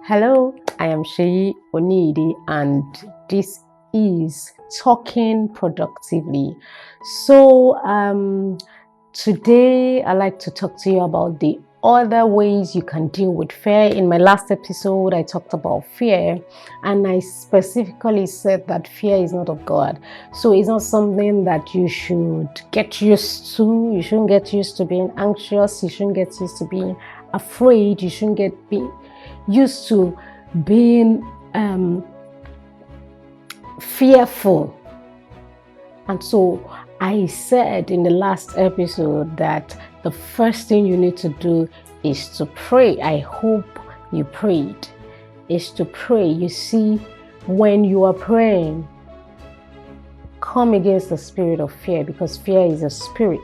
Hello, I am Sheyi Onidi, and this is Talking Productively. So, today I like to talk to you about the other ways you can deal with fear. In my last episode, I talked about fear, and I specifically said that fear is not of God. So, it's not something that you should get used to. You shouldn't get used to being anxious. You shouldn't get used to being afraid. You shouldn't be used to being fearful. And so I said in the last episode that the first thing you need to do is to pray. I hope you prayed. Is to pray. You see, when you are praying, come against the spirit of fear, because fear is a spirit.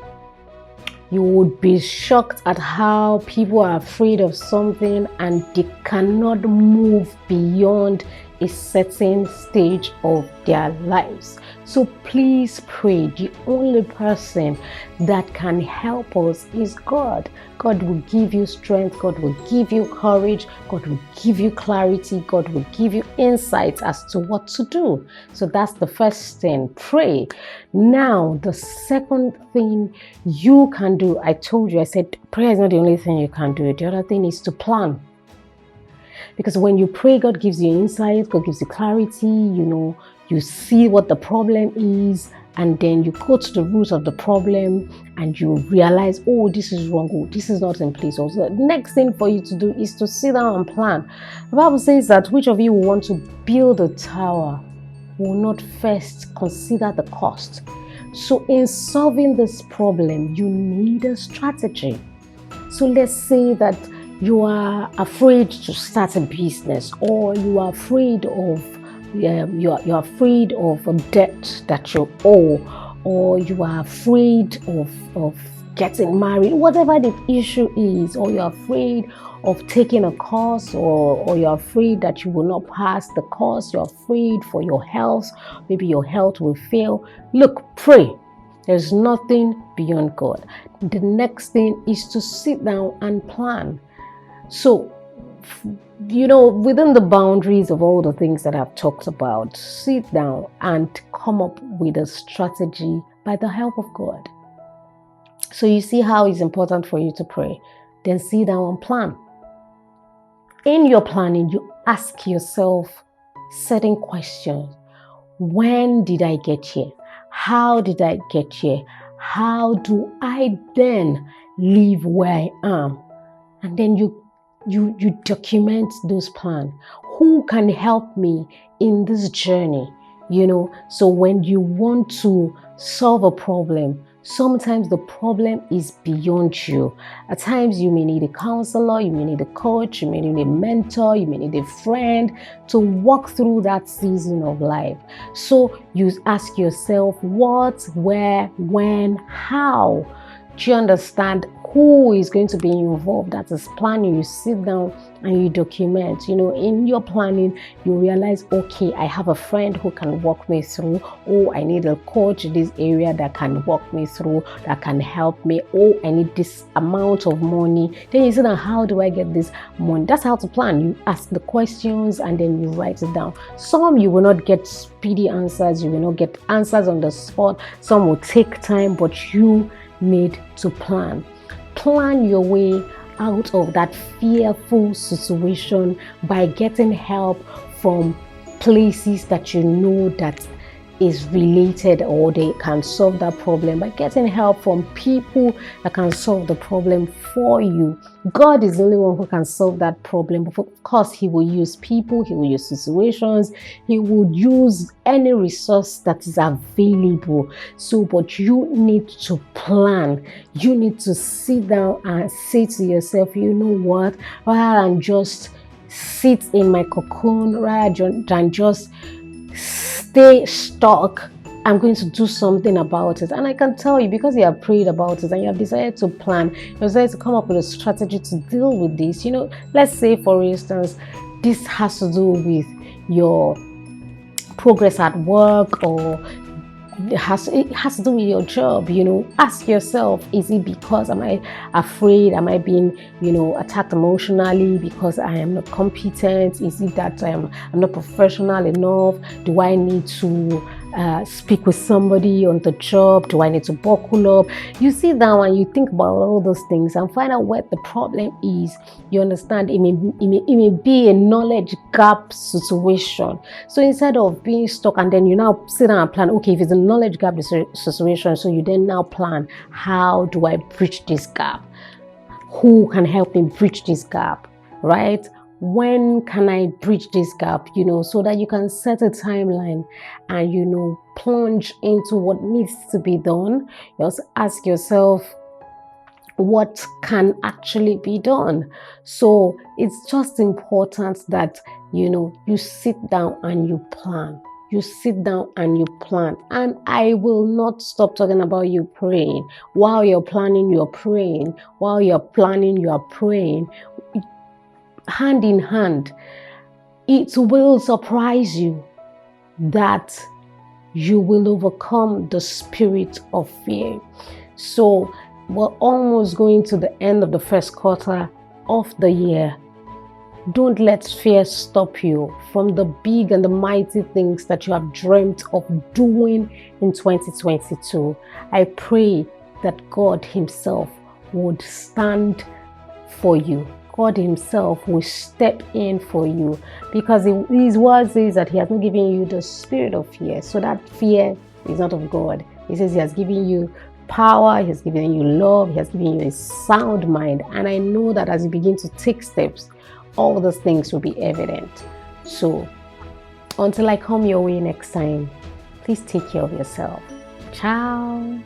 You would be shocked at how people are afraid of something and they cannot move beyond a certain stage of their lives. So please pray. The only person that can help us is God. God will give you strength. God will give you courage. God will give you clarity. God will give you insights as to what to do. So that's the first thing. Pray. Now, the second thing you can do, I told you, I said prayer is not the only thing you can do. The other thing is to plan. Because when you pray, God gives you insight, God gives you clarity, you see what the problem is, and then you go to the root of the problem and you realize, oh, this is wrong, oh, this is not in place. Also, the next thing for you to do is to sit down and plan. The Bible says that which of you will want to build a tower will not first consider the cost. So in solving this problem, you need a strategy. So let's say that you are afraid to start a business, or you are afraid of you're afraid of a debt that you owe, or you are afraid of getting married, whatever the issue is, or you're afraid of taking a course, or you're afraid that you will not pass the course, you're afraid for your health, maybe your health will fail. Look, pray. There's nothing beyond God. The next thing is to sit down and plan. So, within the boundaries of all the things that I've talked about, sit down and come up with a strategy by the help of God. So you see how it's important for you to pray. Then sit down and plan. In your planning, you ask yourself certain questions. When did I get here? How did I get here? How do I then live where I am? And then you document those plans. Who can help me in this journey? So when you want to solve a problem, sometimes the problem is beyond you. At times you may need a counselor, you may need a coach, you may need a mentor, you may need a friend to walk through that season of life. So you ask yourself what, where, when, how. Do you understand who is going to be involved? That is planning. You sit down and you document. In your planning, you realize, okay, I have a friend who can walk me through. Oh, I need a coach in this area that can walk me through, that can help me. Oh, I need this amount of money. Then you sit down, how do I get this money? That's how to plan. You ask the questions and then you write it down. Some you will not get speedy answers. You will not get answers on the spot. Some will take time, but you need to plan. Plan your way out of that fearful situation by getting help from places that you know that is related, or they can solve that problem, by getting help from people that can solve the problem for you. God is the only one who can solve that problem. But of course, He will use people, He will use situations, He will use any resource that is available. So, but you need to plan. You need to sit down and say to yourself, you know what, rather than just sit in my cocoon, rather than just stay stuck, I'm going to do something about it. And I can tell you, because you have prayed about it and you have decided to plan, you have decided to come up with a strategy to deal with this. Let's say, for instance, this has to do with your progress at work, or it has to do with your job. Ask yourself, is it because am I afraid? Am I being attacked emotionally because I am not competent? Is it that I'm not professional enough? Do I need to speak with somebody on the job? Do I need to buckle up? You sit down and you think about all those things and find out what the problem is. You understand? It may be a knowledge gap situation. So instead of being stuck and then you now sit down and plan, okay, if it's a knowledge gap situation, so you then now plan, how do I bridge this gap? Who can help me bridge this gap, right? When can I bridge this gap, so that you can set a timeline and, plunge into what needs to be done. You also ask yourself, what can actually be done? So it's just important that, you sit down and you plan. You sit down and you plan. And I will not stop talking about you praying. While you're planning, you're praying. While you're planning, you are praying. Hand in hand, it will surprise you that you will overcome the spirit of fear. So we're almost going to the end of the first quarter of the year. Don't let fear stop you from the big and the mighty things that you have dreamt of doing in 2022. I pray that God Himself would stand for you. God Himself will step in for you, because His word says that He has not given you the spirit of fear. So that fear is not of God. He says He has given you power, He has given you love, He has given you a sound mind. And I know that as you begin to take steps, all those things will be evident. So until I come your way next time, please take care of yourself. Ciao.